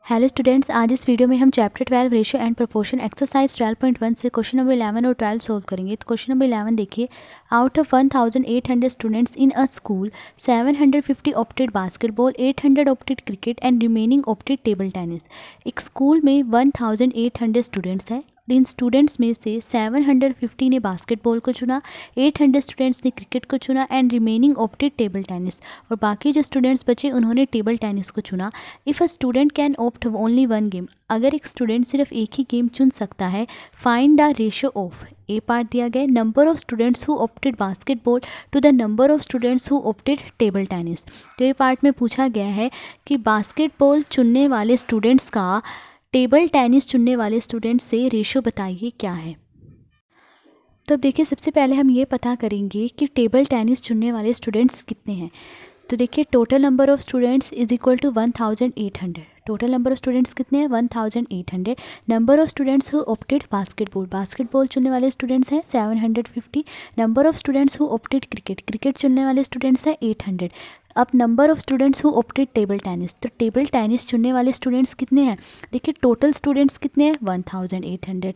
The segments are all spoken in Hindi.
हेलो स्टूडेंट्स, आज इस वीडियो में हम chapter 12 ratio and proportion exercise 12.1 से क्वेश्चन नंबर 11 और 12 सोल्व करेंगे। तो क्वेश्चन नंबर 11 देखिए, out of 1800 students in a school 750 opted basketball, 800 opted cricket and remaining opted table tennis. एक स्कूल में 1800 स्टूडेंट्स हैं। इन स्टूडेंट्स में से 750 ने बास्केटबॉल को चुना, 800 स्टूडेंट्स ने क्रिकेट को चुना and remaining opted table tennis, और बाकी जो स्टूडेंट्स बचे उन्होंने टेबल टेनिस को चुना। If a student can opt only one game, अगर एक स्टूडेंट सिर्फ एक ही गेम चुन सकता है, find the ratio of, a part दिया गया, number of students who opted basketball to the number of students who opted table tennis. तो ये पार्ट में पूछा गया है कि बास्केटबॉल चुनने वाले स्टूडेंट्स का टेबल टेनिस चुनने वाले स्टूडेंट्स से रेशियो बताइए क्या है। तो देखिए, सबसे पहले हम ये पता करेंगे कि टेबल टेनिस चुनने वाले स्टूडेंट्स कितने हैं। तो देखिए, total number of students is equal to 1800। Total number of students कितने हैं? 1800। Number of students who opted basketball, basketball चुनने वाले स्टूडेंट्स हैं 750। Number of students who opted cricket, cricket चुनने वाले स्टूडेंट्स हैं 800। अब number of students who opted table tennis, तो टेबल टेनिस चुनने वाले स्टूडेंट्स कितने हैं? देखिए, टोटल स्टूडेंट्स कितने हैं? 1800।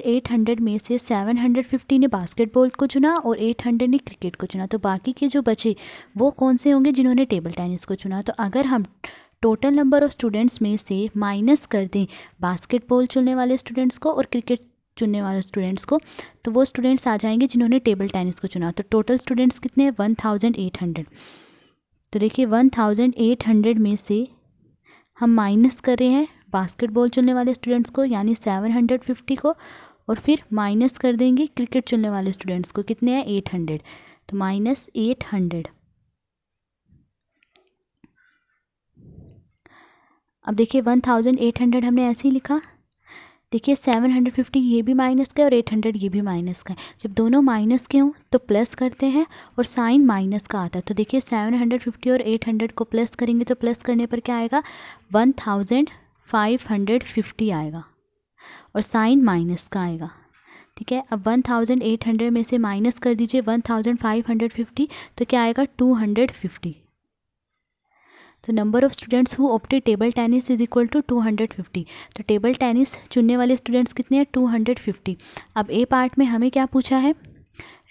1800 में से 750 ने बास्केटबॉल को चुना और 800 ने क्रिकेट को चुना, तो बाकी के जो बचे वो कौन से होंगे? जिन्होंने टेबल टेनिस को चुना। तो अगर हम टोटल नंबर ऑफ स्टूडेंट्स में से माइनस कर दें बास्केटबॉल चुनने वाले स्टूडेंट्स को और क्रिकेट चुनने वाले स्टूडेंट्स को, तो वो स्टूडेंट्स आ जाएंगे जिन्होंने टेबल टेनिस को चुना। तो टोटल स्टूडेंट्स कितने हैं? 1800। तो देखिए, 1800 में से हम माइनस कर रहे हैं बास्केटबॉल चुनने वाले स्टूडेंट्स को, यानी 750 को, और फिर माइनस कर देंगे क्रिकेट चुनने वाले स्टूडेंट्स को, कितने हैं? 800। तो माइनस 800। अब देखिए, 1800 हमने ऐसे ही लिखा। देखिए, 750 ये भी माइनस का है और 800 ये भी माइनस का है। जब दोनों माइनस के हों तो प्लस करते हैं और साइन माइनस का आता है। तो देखिए, 750 और 800 को प्लस करेंगे तो प्लस करने पर क्या आएगा? 1550 आएगा और साइन माइनस का आएगा। ठीक है, अब 1800 में से माइनस कर दीजिए 1550, तो क्या आएगा? 250। तो number of students who opted table tennis is equal to 250। तो टेबल टेनिस चुनने वाले स्टूडेंट्स कितने हैं? 250। अब ए पार्ट में हमें क्या पूछा है?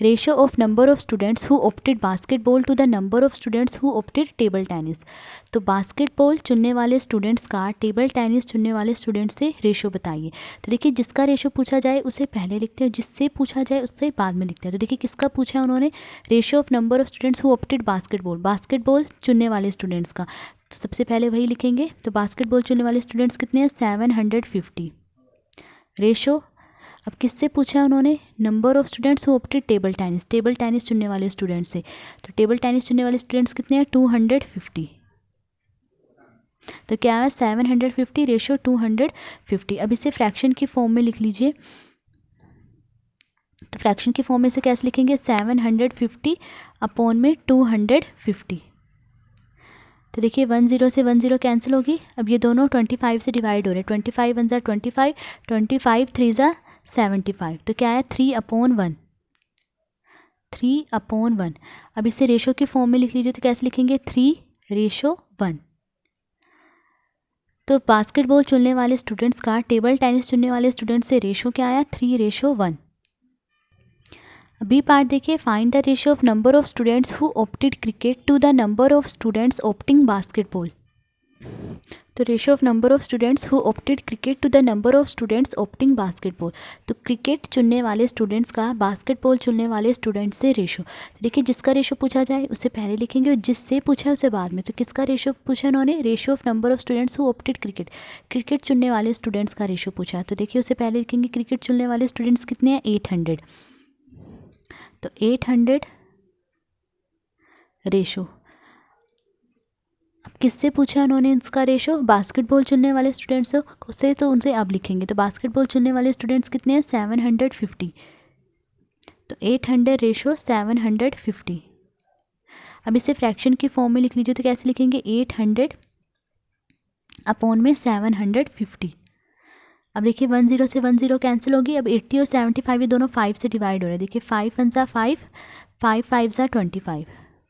Ratio of number of students who opted basketball to the number of students who opted table tennis. तो बास्केटबॉल चुनने वाले स्टूडेंट्स का टेबल टेनिस चुनने वाले स्टूडेंट्स से रेशियो बताइए। तो देखिए, जिसका रेशियो पूछा जाए उसे पहले लिखते हैं, जिससे पूछा जाए उससे बाद में लिखते हैं। तो देखिए, किसका पूछा है उन्होंने? Ratio of number of students who opted basketball, basketball चुनने वाले स्टूडेंट्स का। तो सबसे पहले वही लिखेंगे। तो बास्केटबॉल चुनने वाले स्टूडेंट्स कितने हैं? 750। रेशो अब किससे पूछा है उन्होंने? Number of students who opted table tennis, table tennis चुनने वाले स्टूडेंट्स से। तो टेबल टेनिस चुनने वाले स्टूडेंट्स कितने हैं? 250। तो क्या है? 750 रेशो 250। अब इसे फ्रैक्शन की फॉर्म में लिख लीजिए। तो फ्रैक्शन की फॉर्म में से कैसे लिखेंगे? 750 अपॉन में 250। तो देखिए, 10 से 10 कैंसिल होगी। अब ये दोनों 25 से डिवाइड हो रहे हैं। 25 1 ज़ा 25, 25 3 ज़ा 75। तो क्या है? 3/1। 3/1। अब इसे रेशो की फॉर्म में लिख लीजिए। तो कैसे लिखेंगे? 3:1। तो बास्केटबॉल चुनने वाले स्टूडेंट्स का टेबल टेनिस चुनने वाले स्टूडेंट्स से रेशो क्या आया? 3:1। बी पार्ट देखिए, find the ratio of number of students who opted cricket to the number of students opting basketball. तो ratio of number of students who opted cricket to the number of students opting basketball. तो क्रिकेट चुनने वाले स्टूडेंट्स का बास्केटबॉल चुनने वाले स्टूडेंट्स से रेशो। देखिए, जिसका रेशो पूछा जाए उसे पहले लिखेंगे और जिससे पूछा है उसे बाद में। तो किसका रेशो पूछा उन्होंने? Ratio of number of students who opted cricket, cricket चुनने वाले स्टूडेंट्स का रेशो पूछा है। तो देखिए, उसे पहले लिखेंगे क्रिकेट चुनने वाले स्टूडेंट्स कितने हैं? 800। तो 800 रेशो। अब किससे पूछा उन्होंने इसका रेशो? बास्केटबॉल चुनने वाले स्टूडेंट्स से, तो उनसे अब लिखेंगे। तो बास्केटबॉल चुनने वाले स्टूडेंट्स कितने हैं? 750। तो 800 रेशो 750। अब इसे फ्रैक्शन की फॉर्म में लिख लीजिए। तो कैसे लिखेंगे? 800 अपॉन में 750। अब देखिए, 10 से 10 कैंसिल होगी। अब 80 और 75 ये दोनों 5 से डिवाइड हो रहे हैं। देखिए, 5 1 ज़ा 5, 5 5 ज़ा 25,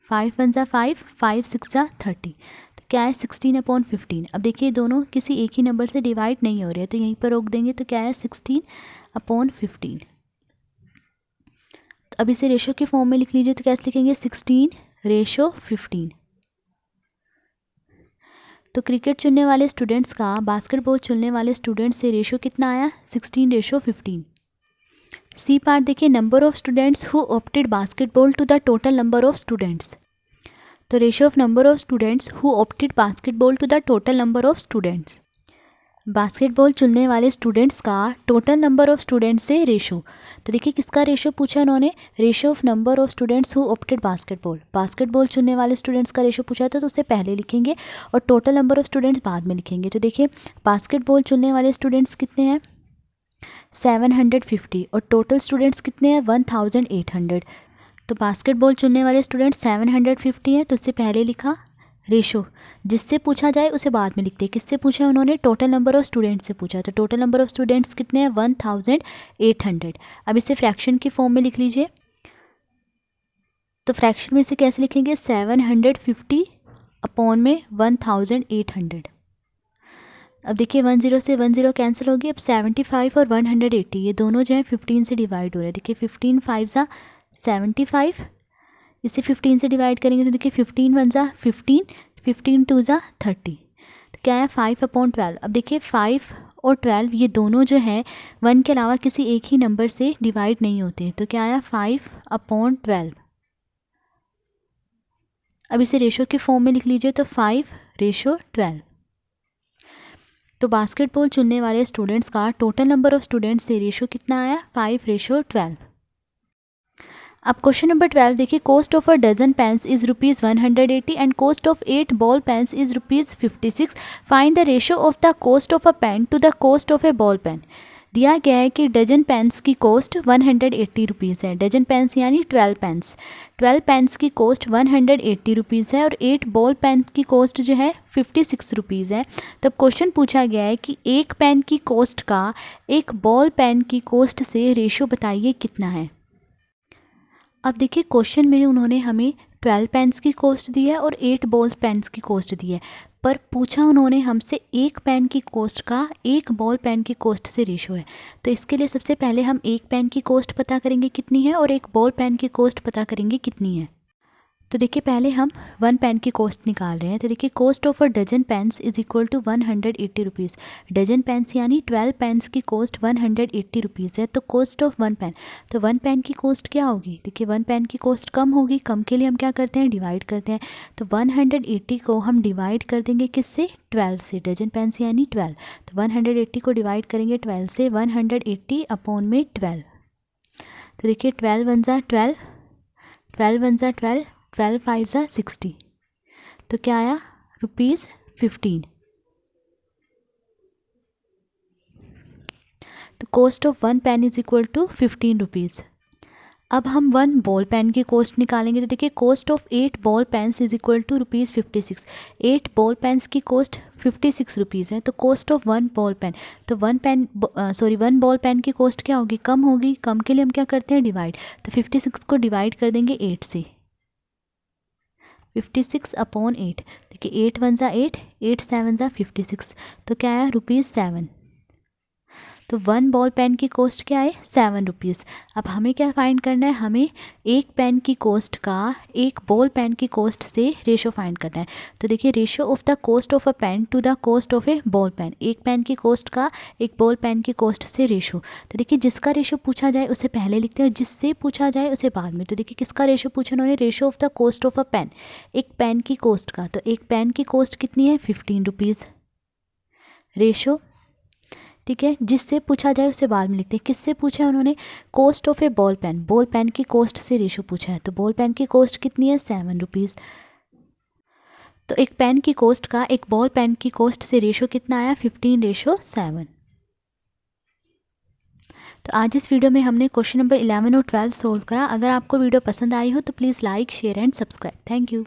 5 1 ज़ा 5, 5 6 ज़ा 30। तो क्या है 16/15। अब देखिए दोनों किसी एक ही नंबर से डिवाइड नहीं हो रहे हैं तो यहीं पर रोक देंगे, तो क्या है 16/15। तो अब इसे रेशो के फॉर्म में लिख लीजिए, तो कैसे लिखेंगे 16:15। तो क्रिकेट चुनने वाले स्टूडेंट्स का बास्केटबॉल चुनने वाले स्टूडेंट्स से रेशो कितना आया 16:15। सी पार्ट देखिए, number of students who opted basketball to the total number of students. तो ratio of number of students who opted basketball to the total number of students. Basketball चुनने वाले स्टूडेंट्स का टोटल नंबर ऑफ स्टूडेंट्स से रेशो। तो देखिए किसका रेशो पूछा उन्होंने, ratio of number of students who opted basketball. Basketball चुनने वाले स्टूडेंट्स का रेशो पूछा था तो उसे पहले लिखेंगे और टोटल नंबर ऑफ स्टूडेंट्स बाद में लिखेंगे। तो देखिए बास्केटबॉल चुनने वाले स्टूडेंट्स कितने हैं 750 और टोटल स्टूडेंट्स कितने हैं 1800। तो बास्केटबॉल चुनने वाले स्टूडेंट्स 750 हैं तो उससे पहले लिखा रेशो, जिससे पूछा जाए उसे बाद में लिखते हैं। किससे पूछा है उन्होंने, टोटल नंबर ऑफ स्टूडेंट्स से पूछा। तो टोटल नंबर ऑफ स्टूडेंट्स कितने हैं 1800। अब इसे फ्रैक्शन की फॉर्म में लिख लीजिए। तो फ्रैक्शन में से कैसे लिखेंगे 750 अपॉन में 1800। अब देखिए 10 से 10 कैंसिल होगी। अब 75 और 180 ये दोनों जो है 15 से डिवाइड हो रहे हैं। देखिए 15 5 सा 75, इसे 15 से डिवाइड करेंगे तो देखिए 15 1 सा 15, 15 2 सा 30। तो क्या है 5/12। अब देखिए 5 और 12 ये दोनों जो है 1 के अलावा किसी एक ही नंबर से डिवाइड नहीं होते। तो क्या आया 5/12। अब इसे रेशो के फॉर्म में लिख लीजिए, तो 5:12। तो बास्केटबॉल चुनने वाले स्टूडेंट्स का टोटल नंबर ऑफ स्टूडेंट्स से रेशो कितना आया 5:12। अब क्वेश्चन नंबर 12 देखिए, cost of a dozen pens is ₹180 and cost of 8 ball pens is ₹56। Find the ratio of the cost of a pen to the cost of a ball pen. दिया गया है कि डजन पेन्स की कॉस्ट 180 रुपीज़ है। डजन पेन्स यानी 12 पेन्स। 12 पेन्स की कॉस्ट 180 रुपीज़ है और 8 बॉल पेन की कॉस्ट जो है 56 रुपीज़ है। तब क्वेश्चन पूछा गया है कि एक पेन की कॉस्ट का एक बॉल पेन की कॉस्ट से रेशो बताइए कितना है। अब देखिए क्वेश्चन में उन्होंने हमें 12 पेन्स की कॉस्ट दी है और 8 बॉल पेन्स की कॉस्ट दी है, पर पूछा उन्होंने हमसे एक पेन की कॉस्ट का एक बॉल पेन की कॉस्ट से रेशो है। तो इसके लिए सबसे पहले हम एक पेन की कॉस्ट पता करेंगे कितनी है और एक बॉल पेन की कॉस्ट पता करेंगे कितनी है। तो देखिए पहले हम 1 पेन की कॉस्ट निकाल रहे हैं। तो देखिए cost of a dozen pens is equal to 180 rupees. Dozen pens यानी 12 पेन्स की कॉस्ट 180 रुपीज़ है। तो कॉस्ट ऑफ 1 पेन, तो 1 पेन की कॉस्ट क्या होगी, देखिए 1 पेन की कॉस्ट कम होगी। कम के लिए हम क्या करते हैं, डिवाइड करते हैं। तो 180 को हम डिवाइड कर देंगे किससे, 12 से। डजन पेन्स यानी 12, तो 180 को डिवाइड करेंगे 12 से। 180 अपॉन में 12। तो देखिए 12 1 ज़ा 12, 12 1 ज़ा 12, 12 5 ज़ा 60। तो क्या आया ₹15। तो cost of 1 pen is equal to 15 rupees. अब हम 1 बॉल पेन की कॉस्ट निकालेंगे। तो देखिए cost of 8 ball pens is equal to ₹56। 8 ball pens की कॉस्ट 56 रुपीज़ है। तो कॉस्ट ऑफ 1 बॉल पेन, तो 1 बॉल पेन की कॉस्ट क्या होगी, कम होगी। कम के लिए हम क्या करते हैं, डिवाइड। तो 56 को डिवाइड कर देंगे 8 से। 56 अपॉन 8, देखिए 8 1 ज़ा 8, 8 7 ज़ा 56। तो क्या आया ₹7। तो 1 बॉल पेन की कॉस्ट क्या है 7 रुपीज़। अब हमें क्या फाइंड करना है, हमें एक पेन की कॉस्ट का एक बॉल पेन की कॉस्ट से रेशो फाइंड करना है। तो देखिए ratio of the cost of a pen to the cost of a ball pen, एक पेन की कॉस्ट का एक बॉल पेन की कॉस्ट से रेशो। तो देखिए जिसका रेशो पूछा जाए उसे पहले लिखते हैं, जिससे पूछा जाए उसे बाद में। तो देखिए किसका रेशो पूछा उन्होंने, ratio of the cost of a pen, एक पेन की कॉस्ट का। तो एक पेन की कॉस्ट कितनी है 15 रुपीज़ रेशो, ठीक है। जिससे पूछा जाए उसे बाद में लिखते हैं। किससे पूछा है उन्होंने, cost of a ball pen, ball pen की कॉस्ट से रेशो पूछा है। तो बॉल पेन की कॉस्ट कितनी है 7 रुपीज़। तो एक पेन की कॉस्ट का एक बॉल पेन की कॉस्ट से रेशो कितना आया 15:7। तो आज इस वीडियो में हमने क्वेश्चन नंबर 11 और 12 सोल्व करा। अगर आपको वीडियो पसंद आई हो तो please like share and subscribe. Thank you.